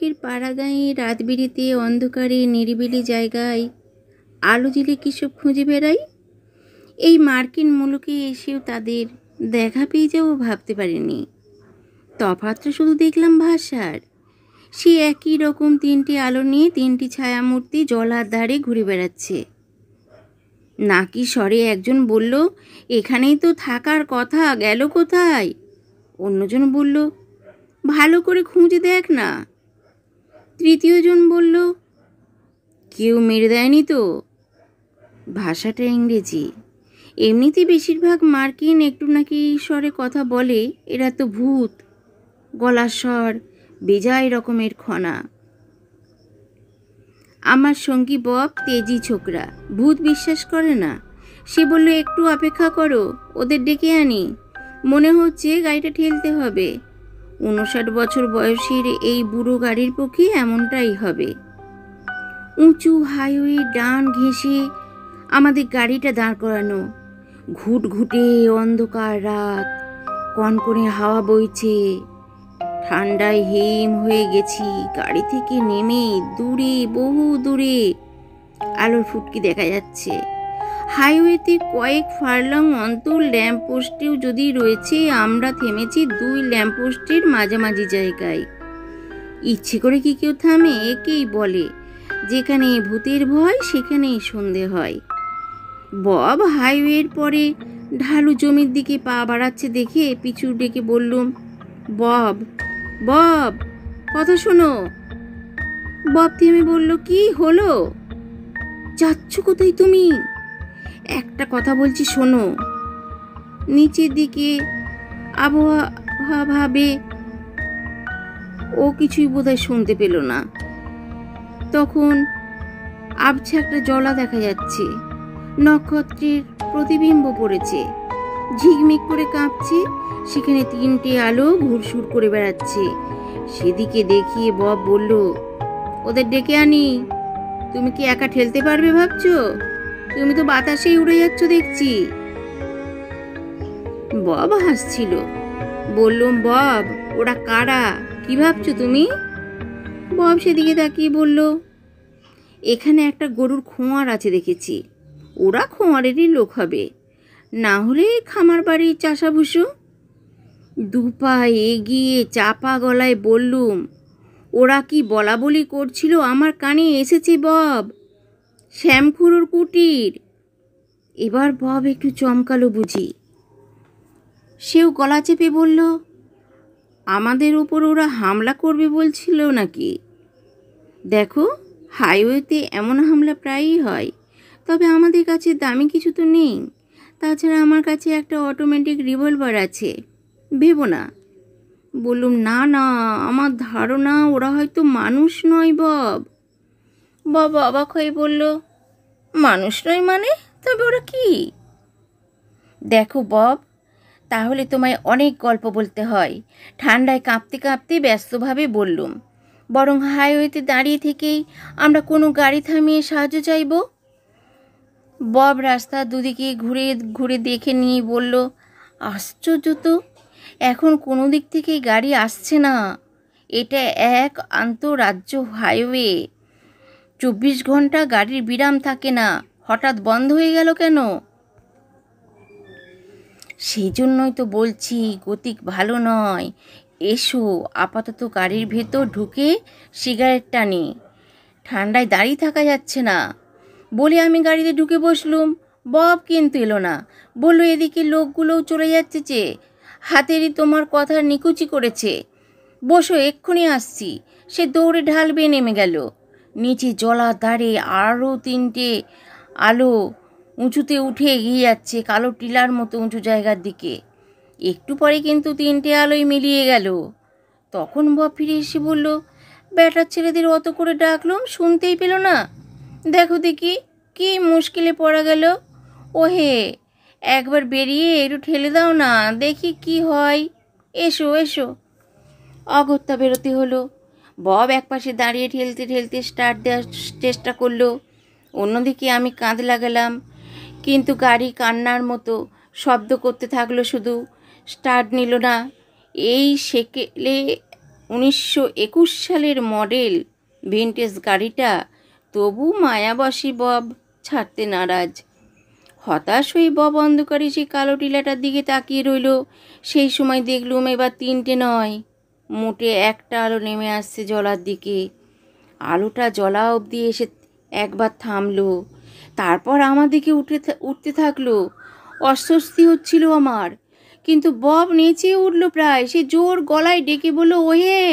দুঃখের পাড়াগাঁয়ে রাতবিরেতে অন্ধকারে নিরিবিলি জায়গায় আলো জ্বেলে কিসব খুঁজে বেড়াই। এই মার্কিন মুলুকে এসেও তাদের দেখা পেয়ে যাবো ভাবতে পারিনি। তফাৎটা শুধু দেখলাম ভাষার। সে একই রকম তিনটি আলো নিয়ে তিনটি ছায়ামূর্তি জলার ধারে ঘুরে বেড়াচ্ছে। নাকি স্বরে একজন বলল, এখানেই তো থাকার কথা, গেল কোথায়? অন্যজন বলল, ভালো করে খুঁজে দেখ না। তৃতীয়জন বলল, কেউ মেরে দেয়নি তো? ভাষাটা ইংরেজি। এমনিতে বেশিরভাগ মার্কিন একটু নাকি স্বরে কথা বলে। এরা তো ভূত। গলার স্বর বেজায় রকমের খনা। আমার সঙ্গী বব তেজি ছোকরা, ভূত বিশ্বাস করে না। সে বলল, একটু অপেক্ষা করো, ওদের ডেকে আনি। মনে হচ্ছে গাড়িটা ঠেলতে হবে। 59 বছর বয়সের এই বুড়ো গাড়ির পক্ষে এমনটাই হবে। উঁচু হাইওয়ে ডান ঘেঁষে আমাদের গাড়িটা দাঁড় করানো। ঘুটঘুটে অন্ধকার রাত, কনকনে হাওয়া বইছে। ঠান্ডায় হিম হয়ে গেছি। গাড়ি থেকে নেমে দূরে, বহু দূরে আলোর ফুটকি দেখা যাচ্ছে। হাইওয়েতে কয়েক ফার্লং অন্তর ল্যাম্পপোস্টেও যদি রয়েছে, আমরা থেমেছি 2 ল্যাম্পপোস্টের মাঝামাঝি জায়গায়। ইচ্ছে করে কি কেউ থামে? একেই বলে, যেখানে ভূতের ভয় সেখানেই সন্ধে হয়। বব হাইওয়ের পরে ঢালু জমির দিকে পা বাড়াচ্ছে দেখে পিছু ডেকে বললুম, বব, বব, কথা শোনো। বব থেমে বলল, কি হলো? যাচ্ছ কোথায় তুমি? একটা কথা বলছি, শোনো। নিচের দিকে আবহাওয়া ভাবে ও কিছুই বোধহয় শুনতে পেল না। তখন আবছা একটা জলা দেখা যাচ্ছে। নক্ষত্রের প্রতিবিম্ব পড়েছে, ঝিকমিক করে কাঁপছে। সেখানে 3টে আলো ঘুরঘুর করে বেড়াচ্ছে। সেদিকে দেখিয়ে বব বলল, ওদের ডেকে আনি। তুমি কি একা ঠেলতে পারবে ভাবছো? তুমি তো বাতাসেই উড়ে যাচ্ছ দেখছি। বব হাসছিল। বললুম, বব, ওরা কারা? কি ভাবছো তুমি? বব সেদিকে তাকিয়ে বলল, এখানে একটা গরুর খোঁয়ার আছে দেখেছি। ওরা খোঁয়ারেরই লোক হবে, না হলে খামার বাড়ির চাষাভুষো। 2 পা এগিয়ে চাপা গলায় বললুম, ওরা কি বলা বলি করছিল আমার কানে এসেছে বব। শ্যামখুড়োর কুটির। এবার বব একটু চমকালো বুঝি। সেও গলা চেপে বলল, আমাদের উপর ওরা হামলা করবে বলছিল নাকি? দেখো, হাইওয়েতে এমন হামলা প্রায়ই হয়, তবে আমাদের কাছে দামি কিছু তো নেই। তাছাড়া আমার কাছে একটা অটোমেটিক রিভলভার আছে, ভেবো না। বললুম, না না, আমার ধারণা ওরা হয়তো মানুষ নয় বব। বব অবাক হয়ে বলল, মানুষ নয় মানে? তবে ওরা কি? দেখো বব, তাহলে তোমায় অনেক গল্প বলতে হয়। ঠান্ডায় কাঁপতে কাঁপতে ব্যস্তভাবে বললুম, বরং হাইওয়েতে দাঁড়িয়ে থেকেই আমরা কোনো গাড়ি থামিয়ে সাহায্য চাইব। বব রাস্তার দুদিকে ঘুরে ঘুরে দেখে নিয়ে বলল, আশ্চর্য তো, এখন কোনো দিক থেকেই গাড়ি আসছে না। এটা এক আন্তঃরাজ্য হাইওয়ে। 24 ঘন্টা গাড়ির বিরাম থাকে না। হঠাৎ বন্ধ হয়ে গেল কেন? সেই জন্যই তো বলছি গতিক ভালো নয়। এসো, আপাতত গাড়ির ভেতর ঢুকে সিগারেট টানি। ঠান্ডায় দাঁড়িয়ে থাকা যাচ্ছে না। বলে আমি গাড়িতে ঢুকে বসলুম। বব কিন্তু এলো না। বলল, এদিকে লোকগুলোও চলে যাচ্ছে যে, হাতেরই তোমার কথা নিকুচি করেছে। বসো, এক্ষুনি আসছি। সে দৌড়ে ঢাল বেয়ে নেমে গেল। নিচে জলার ধারে আরও 3টে আলো উঁচুতে উঠে এগিয়ে যাচ্ছে, কালো টিলার মতো উঁচু জায়গার দিকে। একটু পরে কিন্তু 3টে আলোই মিলিয়ে গেল। তখন বব ফিরে এসে বলল, বেটার ছেলেদের অত করে ডাকলাম, শুনতেই পেল না। দেখো দেখি কি মুশকিলে পড়া গেল। ওহে, একবার বেরিয়ে একটু ঠেলে দাও না, দেখি কি হয়। এসো এসো। অগত্যা বেরোতে হলো। বব একপাশে দাঁড়িয়ে ঠেলতে ঠেলতে স্টার্ট দেওয়ার চেষ্টা করলো। অন্যদিকে আমি কাঁধ লাগালাম, কিন্তু গাড়ি কান্নার মতো শব্দ করতে থাকলো, শুধু স্টার্ট নিল না। এই সেকেলে 1921 সালের মডেল ভিনটেজ গাড়িটা, তবু মায়াবশী বব ছাড়তে নারাজ। হতাশ হয়ে বব অন্ধকারে সেই কালো টিলাটার দিকে তাকিয়ে রইল। সেই সময় দেখলুম এবার 3টে নয়, মোটে একটা আলো নেমে আসছে জলার দিকে। আলোটা জলা অবধি এসে একবার থামলো, তারপর আমার দিকে উঠতে থাকলো। অস্বস্তি হচ্ছিল আমার, কিন্তু বব নেচে উঠল প্রায়। সে জোর গলায় ডেকে বলল, ওহে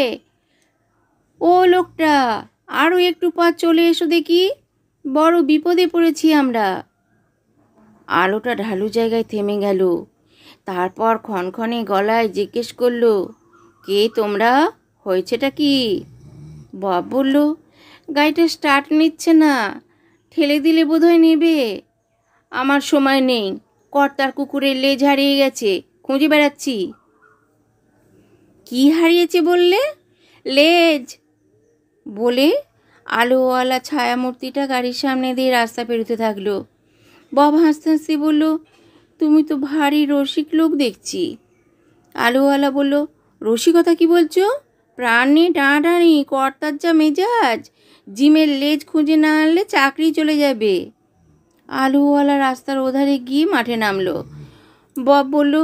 ও লোকটা, আরও একটু পথ চলে এসো দেখি, বড় বিপদে পড়েছি আমরা। আলোটা ঢালু জায়গায় থেমে গেল। তারপর ক্ষণক্ষণে গলায় জিজ্ঞেস করলো, কে তোমরা, হয়েছেটা কি? বব বলল, গাড়িটা স্টার্ট নিচ্ছে না, ঠেলে দিলে বোধহয় নেবে। আমার সময় নেই, কর্তার কুকুরের লেজ হারিয়ে গেছে, খুঁজে বেড়াচ্ছি। কি হারিয়েছে বললে? লেজ। বলে আলোওয়ালা ছায়ামূর্তিটা গাড়ির সামনে দিয়ে রাস্তা পেরোতে থাকলো। বব হাসতে হাসতে বলল, তুমি তো ভারী রসিক লোক দেখছি। আলোওয়ালা বলল, রসিকতা কি বলছো? প্রাণ নিয়ে টানাটানি, কর্তার যা মেজাজ, জিমের লেজ খুঁজে না আনলে চাকরি চলে যাবে। আলোওয়ালা রাস্তার ওধারে গিয়ে মাঠে নামলো। বব বলল,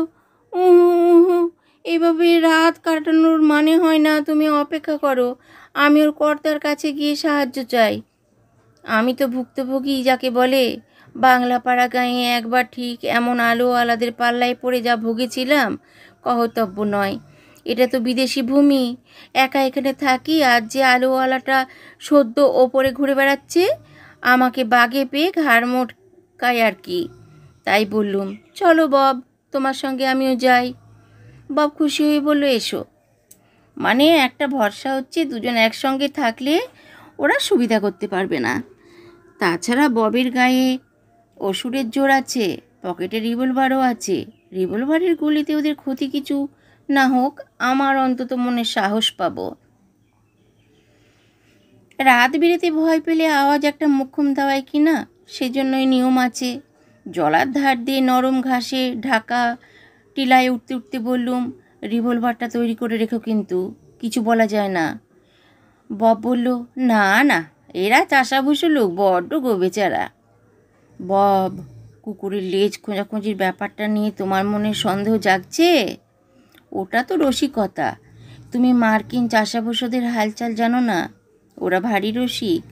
উহু, এভাবে রাত কাটানোর মানে হয় না, তুমি অপেক্ষা করো, আমি ওর কর্তার কাছে গিয়ে সাহায্য চাই। আমি তো ভুক্তভোগী যাকে বলে। বাংলা পাড়া গাঁয়ে একবার ঠিক এমন আলোওয়ালাদের পাল্লায় পড়ে যা ভুগেছিলাম, কহতব্য নয়। এটা তো বিদেশি ভূমি, একা এখানে থাকি, আর যে আলোওয়ালাটা সদ্য ওপরে ঘুরে বেড়াচ্ছে আমাকে বাগে পেয়ে ঘাড় মোটকায় আর কি। তাই বললুম, চলো বব, তোমার সঙ্গে আমিও যাই। বব খুশি হয়ে বলল, এসো। মানে একটা ভরসা হচ্ছে, দুজন একসঙ্গে থাকলে ওরা সুবিধা করতে পারবে না। তাছাড়া ববের গায়ে অসুরের জোর আছে, পকেটে রিভলভারও আছে। রিভলভারের গুলিতে ওদের ক্ষতি কিছু না হোক, আমার অন্তত মনে সাহস পাব। রাত বিরেতে ভয় পেলে আওয়াজ একটা মোক্ষম দেওয়ায় কি না, সেজন্যই নিয়ম আছে। জলার ধার দিয়ে নরম ঘাসে ঢাকা টিলায় উঠতে উঠতে বললুম, রিভলভারটা তৈরি করে রেখো, কিন্তু কিছু বলা যায় না। বব বলল, না না, এরা চাষাভুষো লোক, বড্ড গো বেচারা। বব, কুকুরের লেজ খোঁজাখুঁজির ব্যাপারটা নিয়ে তোমার মনে সন্দেহ জাগছে? ওটা তো রসিকতা। তুমি মার্কিন চাষাভুষোদের হালচাল জানো না, ওরা ভারী রসিক।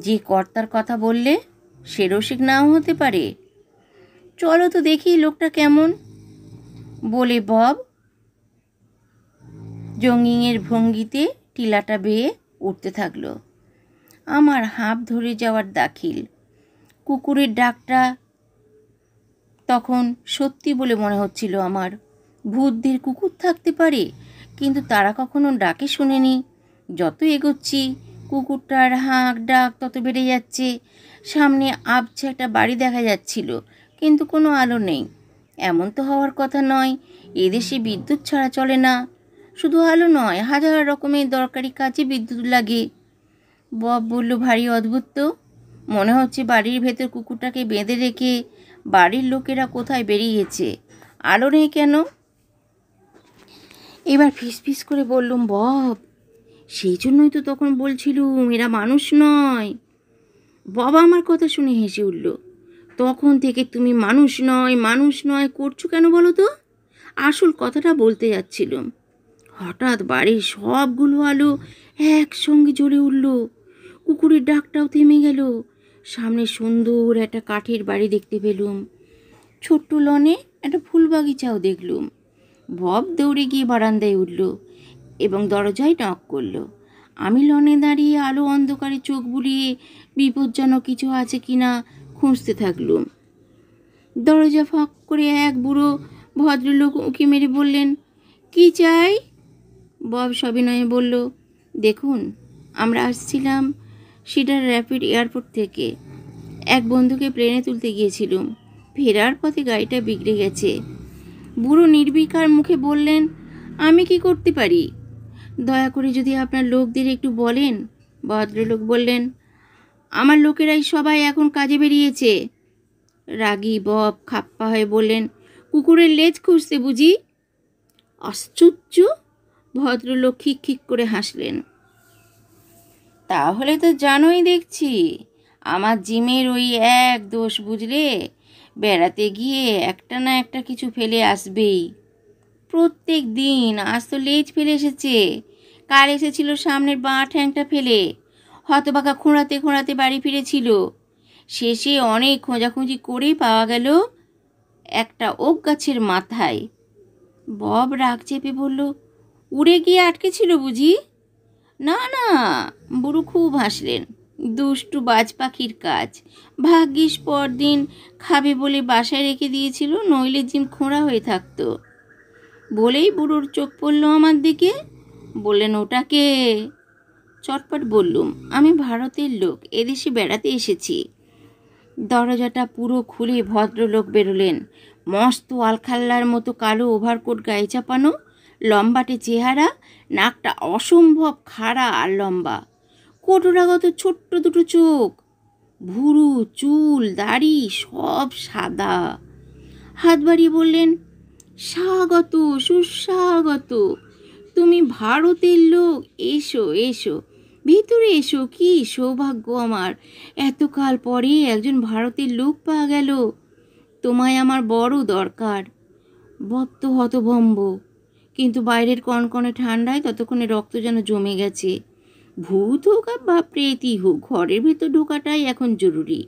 যে কর্তার কথা বললে সে রসিক নাও হতে পারে। চলো তো দেখি লোকটা কেমন। বলে বব জঙ্গিংয়ের ভঙ্গিতে টিলাটা বেয়ে উঠতে থাকলো। আমার হাঁপ ধরে যাওয়ার দাখিল। কুকুরের ডাকটা তখন সত্যি বলে মনে হচ্ছিল আমার। ভূতদের কুকুর থাকতে পারে, কিন্তু তারা কখনো ডাকে শুনেনি। যত এগোচ্ছি কুকুরটার হাঁক ডাক তত বেড়ে যাচ্ছে। সামনে আবছা একটা বাড়ি দেখা যাচ্ছিল, কিন্তু কোনো আলো নেই। এমন তো হওয়ার কথা নয়, এদেশে বিদ্যুৎ ছাড়া চলে না। শুধু আলো নয়, হাজার রকমের দরকারি কাজে বিদ্যুৎ লাগে। বব বলল, ভারী অদ্ভুত তো। মনে হচ্ছে বাড়ির ভেতর কুকুরটাকে বেঁধে রেখে বাড়ির লোকেরা কোথায় বেরিয়েছে, আলো নেই কেন? এবার ফিসফিস করে বললুম, বব, সেই জন্যই তো তখন বলছিলুম এরা মানুষ নয়। বাবা আমার কথা শুনে হেসে উঠল। তখন থেকে তুমি মানুষ নয় মানুষ নয় করছো কেন বলো তো? আসল কথাটা বলতে যাচ্ছিলাম। হঠাৎ বাড়ির সবগুলো আলো একসঙ্গে জ্বলে উঠল। কুকুরের ডাকটাও থেমে গেল। সামনে সুন্দর একটা কাঠের বাড়ি দেখতে পেলুম। ছোট্ট লনে একটা ফুল বাগিচাও দেখলুম। বব দৌড়ে গিয়ে বারান্দায় উঠল এবং দরজায় নক করল। আমি লনে দাঁড়িয়ে আলো অন্ধকারে চোখ বুলিয়ে বিপজ্জনক কিছু আছে কিনা খুঁজতে থাকলুম। দরজা ফাঁক করে এক বুড়ো ভদ্রলোক উঁকি মেরে বললেন, কি চাই? বব সবিনয়ে বলল, দেখুন, আমরা আসছিলাম সিডার র্যাপিড এয়ারপোর্ট থেকে। এক বন্ধুকে প্লেনে তুলতে গিয়েছিলুম। ফেরার পথে গাড়িটা বিগড়ে গেছে। বুড়ো নির্বিকার মুখে বললেন, আমি কি করতে পারি? দয়া করে যদি আপনার লোকদের একটু বলেন। ভদ্রলোক বললেন, আমার লোকেরাই সবাই এখন কাজে বেরিয়েছে। রাগী বব খাপ্পা হয়ে বললেন, কুকুরের লেজ খুঁজতে বুঝি? আশ্চর্য, ভদ্রলোক খিক খিক করে হাসলেন। তাহলে তো জানোই দেখছি, আমার জিমের ওই এক দোষ বুঝলে, বেড়াতে গিয়ে একটা না একটা কিছু ফেলে আসবেই। প্রত্যেক দিন। আজ তো লেজ ফেলে এসেছে, কাল এসেছিল সামনের বাঁ ঠ্যাংটা ফেলে। হতবাকা খোঁড়াতে খোঁড়াতে বাড়ি ফিরেছিল। শেষে অনেক খোঁজাখুঁজি করেই পাওয়া গেল একটা ওক গাছের মাথায়। বব রাগ চেপে বলল, উড়ে গিয়ে আটকে ছিল বুঝি? না না, বুড়ো খুব হাসলেন। দুষ্টু বাজ পাখির কাজ। ভাগ্যিস পরদিন খাবে বলে বাসায় রেখে দিয়েছিল, নইলে জিম খোঁড়া হয়ে থাকতো। বলেই বুড়োর চোখ পড়ল আমার দিকে। বললেন, ওটাকে? চটপট বললুম, আমি ভারতের লোক, এদেশে বেড়াতে এসেছি। দরজাটা পুরো খুলে ভদ্রলোক বেরোলেন। মস্ত আলখাল্লার মতো কালো ওভারকোট গায়ে চাপানো, লম্বাটে চেহারা, নাকটা অসম্ভব খাড়া আর লম্বা, কোটরাগত ছোট্ট দুটো চোখ, ভুরু, চুল, দাড়ি সব সাদা। হাত বাড়িয়ে বললেন, স্বাগত, সুস্বাগত। তুমি ভারতের লোক? এসো এসো, ভিতরে এসো। কি সৌভাগ্য আমার, এতকাল পরে একজন ভারতের লোক পাওয়া গেল। তোমায় আমার বড় দরকার। বব তো হতভম্ব, কিন্তু বাইরের কনকনে ঠান্ডায় ততক্ষণে রক্ত যেন জমে গেছে। ভূত হোক বা প্রেতই হোক, ঘরের ভেতর ঢোকাটাই এখন জরুরি।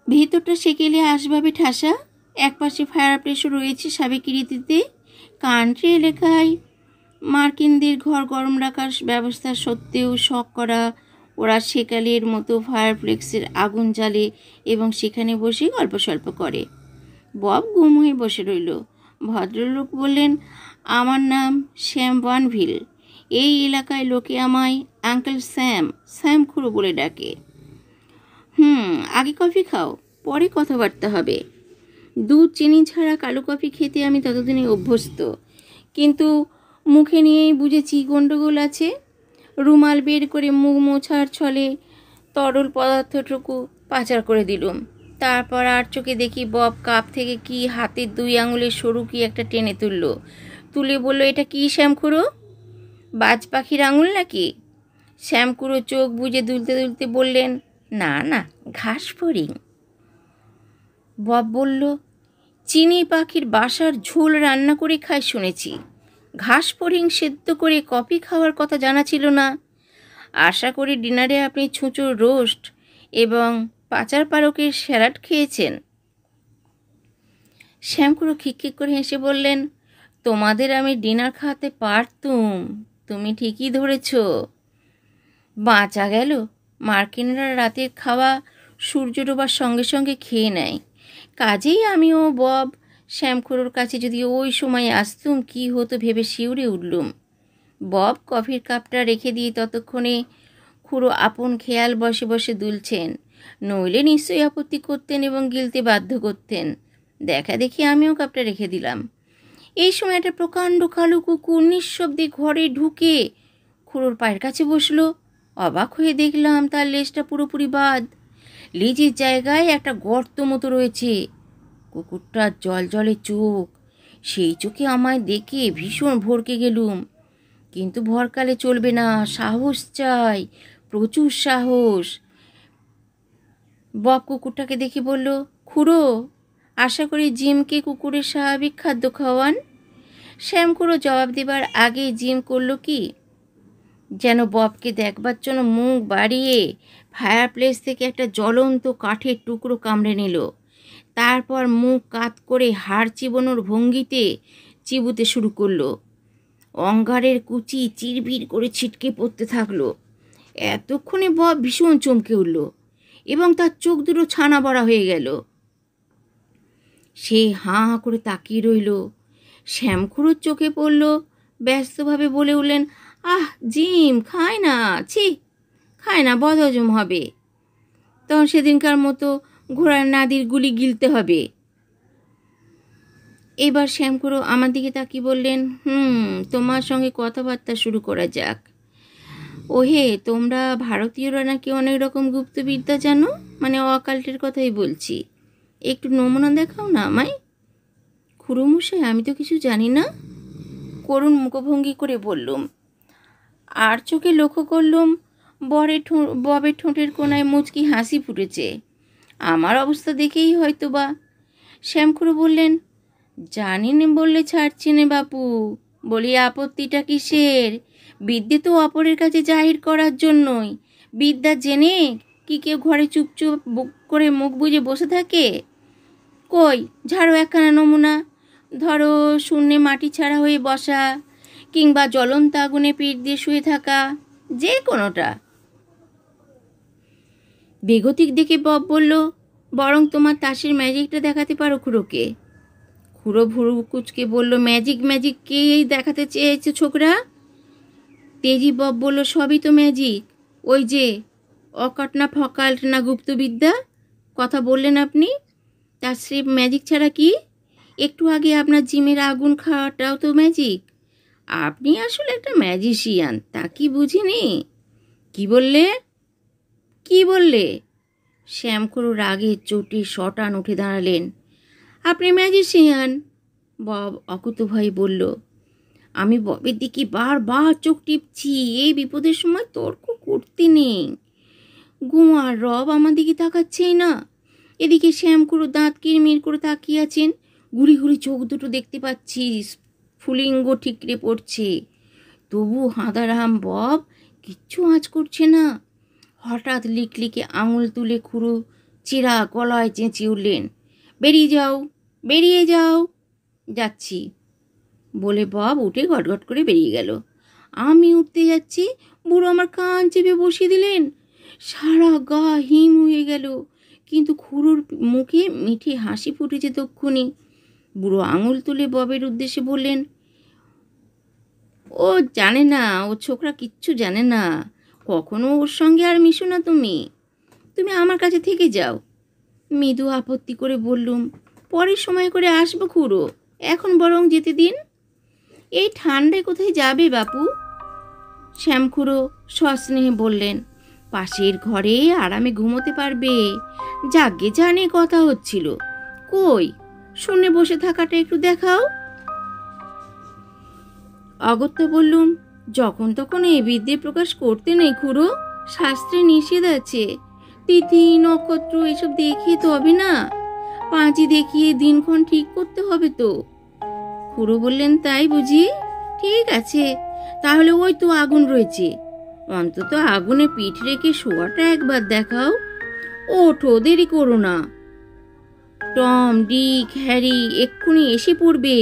ভেতরটা সেকেলে আসবাবে ঠাসা, একপাশে ফায়ার প্লেসও রয়েছে সাবেকি রীতিতে। কান্ট্রি এলাকায় মার্কিনদের ঘর গরম রাখার ব্যবস্থা সত্ত্বেও শখ করা ওরা সেকালের মতো ফায়ারপ্লেক্সের আগুন জ্বালে এবং সেখানে বসে গল্প সল্প করে। বব গুম হয়ে বসে রইল। ভদ্রলোক বললেন, আমার নাম শ্যাম বানভিল। এই এলাকায় লোকে আমায় আঙ্কেল শ্যাম খুড়ো বলে ডাকে। আগে কফি খাও, পরে কথাবার্তা হবে। দুধ চিনি ছাড়া কালো কফি খেতে আমি ততদিনে অভ্যস্ত, কিন্তু মুখে নিয়েই বুঝেছি গণ্ডগোল আছে। রুমাল বের করে মুখ মোছার ছলে তরল পদার্থটুকু পাচার করে দিলুম। তারপর আর চোখে দেখি বব কাপ থেকে কি হাতের 2 আঙুলের সরু কি একটা টেনে তুলে বলল, এটা কি শ্যামখুড়ো? বাজ পাখির আঙুল নাকি? শ্যামখুড়ো চোখ বুজে দুলতে দুলতে বললেন, না না, ঘাস ফড়িং। বব বলল, চিনি পাখির বাসার ঝোল রান্না করে খায় শুনেছি, ঘাস ফড়িং সেদ্ধ করে কফি খাওয়ার কথা জানা ছিল না। আশা করি ডিনারে আপনি ছুঁচোর রোস্ট এবং পাচার পারকের স্যালাড খেয়েছেন। শ্যামখুড়ো খিকখিক করে হেসে বললেন, তোমাদের আমি ডিনার খাওয়াতে পারতুম, তুমি ঠিকই ধরেছ। বাঁচা গেল, মার্কিনরা রাতের খাওয়া সূর্য ডোবার সঙ্গে সঙ্গে খেয়ে নেয়। কাজেই আমিও বব শ্যামখুড়োর কাছে যদি ওই সময় আসতুম কি হতো ভেবে শিউরে উঠলুম। বব কফির কাপটা রেখে দিয়ে ততক্ষণে খুড়ো আপন খেয়াল বসে বসে দুলছেন, নইলে নিশ্চয়ই আপত্তি করতেন এবং গিলতে বাধ্য করতেন। দেখা দেখি আমিও কাপটা রেখে দিলাম। এই সময় একটা প্রকাণ্ড কালো কুকুর নিঃশব্দে ঘরে ঢুকে খুড়োর পায়ের কাছে বসলো। অবাক হয়ে দেখলাম তার লেজটা পুরোপুরি বাদ, লেজের জায়গায় একটা গর্ত মতো রয়েছে। কুকুরটার জলজলে চোখ, সেই চোখে আমায় দেখে ভীষণ ভড়কে গেলুম। কিন্তু ভরকালে চলবে না, সাহস চাই, প্রচুর সাহস। বব কুকুরটাকে দেখে বলল, খুড়ো, আশা করি জিমকে কুকুরের স্বাভাবিক খাদ্য খাওয়ান। শ্যামখুড়ো জবাব দেবার আগে জিম করল কি যেন ববকে দেখবার জন্য মুখ বাড়িয়ে ফায়ার প্লেস থেকে একটা জ্বলন্ত কাঠের টুকরো কামড়ে নিল। তারপর মুখ কাত করে হাড় চিবোনোর ভঙ্গিতে চিবুতে শুরু করলো। অঙ্গারের কুচি চিরবির করে ছিটকে পড়তে থাকলো। এতক্ষণে বব ভীষণ চমকে উঠল এবং তার চোখ দুটো ছানা বড়া হয়ে গেল। সে হাঁ হাঁ করে তাকিয়ে রইল। শ্যামখুড়োর চোখে পড়ল, ব্যস্তভাবে বলে উঠলেন, আহ জিম, খায় না, ছি, খায় না, বদহজম হবে। তখন সেদিনকার মতো ঘোড়ার নাদির গুলি গিলতে হবে। এবার শ্যামখুড়ো আমার দিকে তাকিয়ে বললেন, তোমার সঙ্গে কথাবার্তা শুরু করা যাক। ওহে, তোমরা ভারতীয়রা নাকি অনেক রকম গুপ্তবিদ্যা জানো, মানে অকাল্টের কথাই বলছি। একটু নমুনা দেখাও না আমায়। খুড়োমশাই, আমি তো কিছু জানি না। করুণ মুখভঙ্গি করে বললুম। আর চোখে লক্ষ্য করলুম ববের ঠোঁটের কোনায় মুচকি হাসি ফুটেছে। আমার অবস্থা দেখেই হয়তো বা। শ্যামখুড়ো বললেন, জানি নে বললে ছাড়ছি নে বাপু, বলি আপত্তিটা কিসের? বিদ্যে তো অপরের কাছে জাহির করার জন্যই। বিদ্যা জেনে কি কেউ ঘরে চুপচুপ বুক করে মুখ বুজে বসে থাকে? কই ঝাড়ো একখানা নমুনা। ধরো শূন্যে মাটি ছাড়া হয়ে বসা, কিংবা জ্বলন্ত আগুনে পিঠ দিয়ে শুয়ে থাকা, যে কোনোটা। বেগতিক দেখে বব বলল, বরং তোমার তাসের ম্যাজিকটা দেখাতে পারো খুড়োকে। খুড়ো ভুরু কুচকে বলল, ম্যাজিক কে দেখাতে চেয়েছে ছোকরা? তেজি বব বলল, সবই তো ম্যাজিক। ওই যে অকাট না ফকাল্ট না গুপ্তবিদ্যা কথা বললেন আপনি, তার স্রেফ ম্যাজিক ছাড়া কি? একটু আগে আপনার জিমের আগুন খাওয়াটাও তো ম্যাজিক। আপনি আসলে একটা ম্যাজিশিয়ান, তা কি বুঝিনি? কি বললে? শ্যামখুড়ো রাগের চোটে শটান উঠে দাঁড়ালেন। আপনি ম্যাজিশিয়ান? বব অকুতোভয়ে বলল। আমি ববের দিকে বারবার চোখ টিপছি। এই বিপদের সময় তর্ক করতে নেই। গুয়ার রব আমার দিকে তাকাচ্ছেই না। এদিকে শ্যামখুড়ো দাঁত কিরমির করে তাকিয়ে আছেন। ঘুরি ঘুরি চোখ দুটো দেখতে পাচ্ছি স্ফুলিঙ্গ ঠিকরে পড়ছে। তবু হাঁদারাম বব কিচ্ছু আঁচ করছে না। হঠাৎ লিকলিকে আঙুল তুলে খুড়ো চেরা গলায় চেঁচিয়ে উঠলেন, বেরিয়ে যাও। যাচ্ছি বলে বব উঠে গটগট করে বেরিয়ে গেল। আমি উঠতে যাচ্ছি, বুড়ো আমার কান চেপে বসিয়ে দিলেন। সারা গা হিম হয়ে গেল, কিন্তু খুড়োর মুখে মিঠে হাসি ফুটেছে তক্ষুনি। বুড়ো আঙুল তুলে ববের উদ্দেশ্যে বললেন, ও জানে না, ও ছোকরা কিচ্ছু জানে না। কখনো ওর সঙ্গে আর মিশো না তুমি আমার কাছে থেকে যাও। মৃদু আপত্তি করে বললুম, পরের সময় করে আসবো খুড়ো, এখন বরং যেতে দিন। এই ঠান্ডায় কোথায় যাবে বাপু? শ্যামখুড়ো সস্নেহে বললেন, পাশের ঘরে আরামে ঘুমোতে পারবে। যাগ্গে জানে কথা হচ্ছিল, কই শুনে বসে থাকাটা একটু দেখাও। অগত্যা বললুম, যখন তখন এই বিদ্যে প্রকাশ করতে নেই খুড়ো, শাস্ত্রে নিষেধ আছে। তিথি নক্ষত্র এসব দেখিয়ে তো হবে না, পাঁচি দেখিয়ে দিনক্ষণ ঠিক করতে হবে তো। খুড়ো বললেন, তাই বুঝি? ঠিক আছে, তাহলে ওই তো আগুন রয়েছে, অন্তত আগুনে পিঠ রেখে শোয়াটা একবার দেখাও। ওঠো, দেরি করো না। টম, ডিক, হ্যারি এক্ষুনি এসে পড়বে।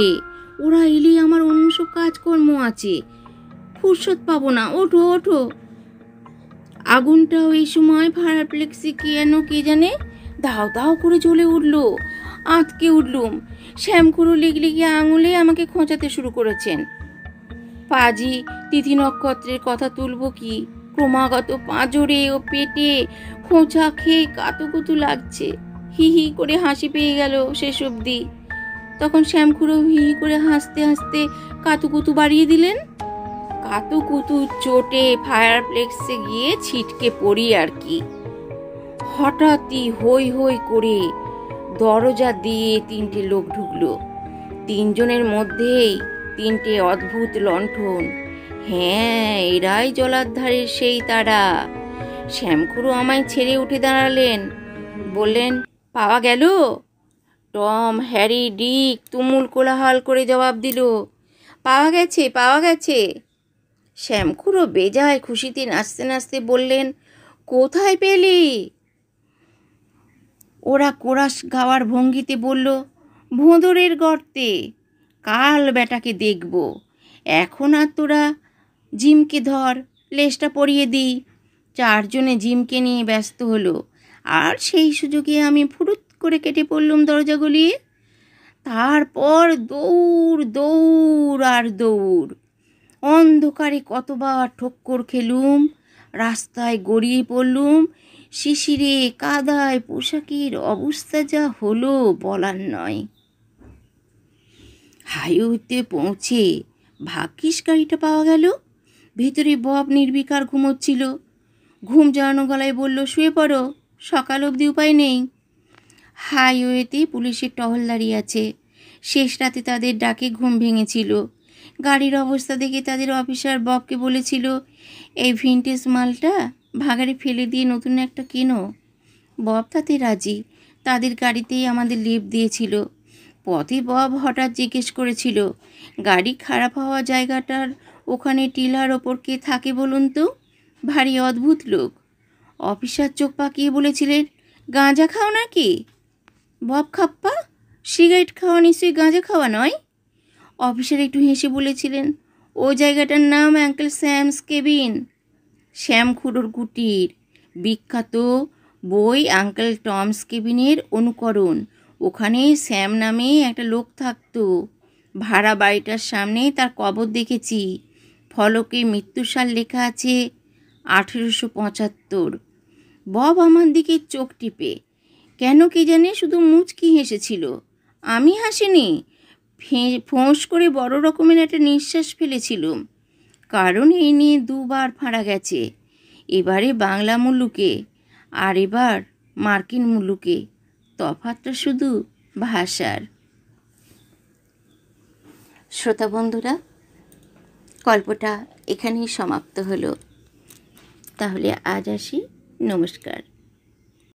ওরা এলে আমার অন্য সব কাজকর্ম আছে, ফুরসত পাবো না। ওঠো। আগুনটাও এই সময় ফায়ারপ্লেক্সে কে জানে দাও দাও করে জ্বলে উঠলো। আঁতকে উঠলুম। শ্যামখুড়ো লিগলিগে আঙুলে আমাকে খোঁচাতে শুরু করেছেন। পাজি তিথি নক্ষত্রের কথা তুলব কি? ক্রমাগত পাঁজরে ও পেটে খোঁচা খেয়ে কাতুকুতু লাগছে। হি হি করে হাসি পেয়ে গেল শেষ অবধি। তখন শ্যামখুড়ো হি হি করে হাসতে হাসতে কাতুকুতু বাড়িয়ে দিলেন। কাতুকুতু চোটে ফায়ারপ্লেক্সে গিয়ে ছিটকে পড়ি আর কি। হঠাৎই হই হই করে দরজা দিয়ে 3টে লোক ঢুকলো। 3জনের মধ্যেই 3টে অদ্ভুত লণ্ঠন। হ্যাঁ, এরাই জলার ধারের সেই তারা। শ্যামখুড়ো আমায় ছেড়ে উঠে দাঁড়ালেন, বললেন, পাওয়া গেল? টম, হ্যারি, ডিক তুমুল কোলাহল করে জবাব দিল, পাওয়া গেছে। শ্যামখুড়ো বেজায় খুশিতে নাচতে নাচতে বললেন, কোথায় পেলি? ওরা কোরাস গাওয়ার ভঙ্গিতে বলল, ভোঁদরের গর্তে। কাল বেটাকে দেখব। এখন আর তোরা জিমকে ধর, লেজটা পরিয়ে দিই। 4জনে জিমকে নিয়ে ব্যস্ত হলো, আর সেই সুযোগে আমি ফুরুত করে কেটে পড়লুম দরজা গলিয়ে। তারপর দৌড়। অন্ধকারে কতবার ঠক্কর খেলুম, রাস্তায় গড়িয়ে পড়লুম। শিশিরে কাদায় পোশাকের অবস্থা যা হলো বলার নয়। হাইওয়েতে পৌঁছে ভাগ্যিস গাড়িটা পাওয়া গেল। ভেতরে বব নির্বিকার ঘুমোচ্ছিল। ঘুম জড়ানো গলায় বলল, শুয়ে পড়ো, সকাল অবধি উপায় নেই। হাইওয়েতে পুলিশের টহল দাঁড়িয়ে আছে। শেষ রাতে তাদের ডাকে ঘুম ভেঙেছিল। গাড়ির অবস্থা দেখে তাদের অফিসার ববকে বলেছিল, এই ভিনটেজ মালটা ভাগাড়ে ফেলে দিয়ে নতুন একটা কেনো। বব তাতে রাজি। তাদের গাড়িতেই আমাদের লিফট দিয়েছিল। পথে বব হঠাৎ জিজ্ঞেস করেছিল, গাড়ি খারাপ হওয়া জায়গাটার ওখানে টিলার ওপর কে থাকে বলুন তো? ভারী অদ্ভুত লোক। অফিসার চোখ পাকিয়ে বলেছিলেন, গাঁজা খাও নাকি? বব খাপ্পা, সিগারেট খাওয়া নিশ্চয়ই গাঁজা খাওয়া নয়। অফিসার একটু হেসে বলেছিলেন, ওই জায়গাটার নাম আঙ্কেল স্যামস কেবিন, শ্যাম খুড়োর কুটির। বিখ্যাত বই আঙ্কেল টমস কেবিনের অনুকরণ। ওখানে স্যাম নামে একটা লোক থাকতো। ভাড়া বাড়িটার সামনে তার কবর দেখেছি। ফলকে মৃত্যুসাল লেখা আছে 1875। বব আমার দিকে চোখ টিপে, কেন কে জানে শুধু মুচকি হেসেছিল। আমি হাসিনি। ফোঁস করে বড় রকমের একটা নিঃশ্বাস ফেলেছিলুম। কারণ এই নিয়ে দুবার ফাঁড়া গেছে। এবারে বাংলা মুলুকে, আর এবার মার্কিন মুলুকে। তফাৎটা শুধু ভাষার। শ্রোতা বন্ধুরা, গল্পটা এখানেই সমাপ্ত হলো। তাহলে আজ আসি। নমস্কার।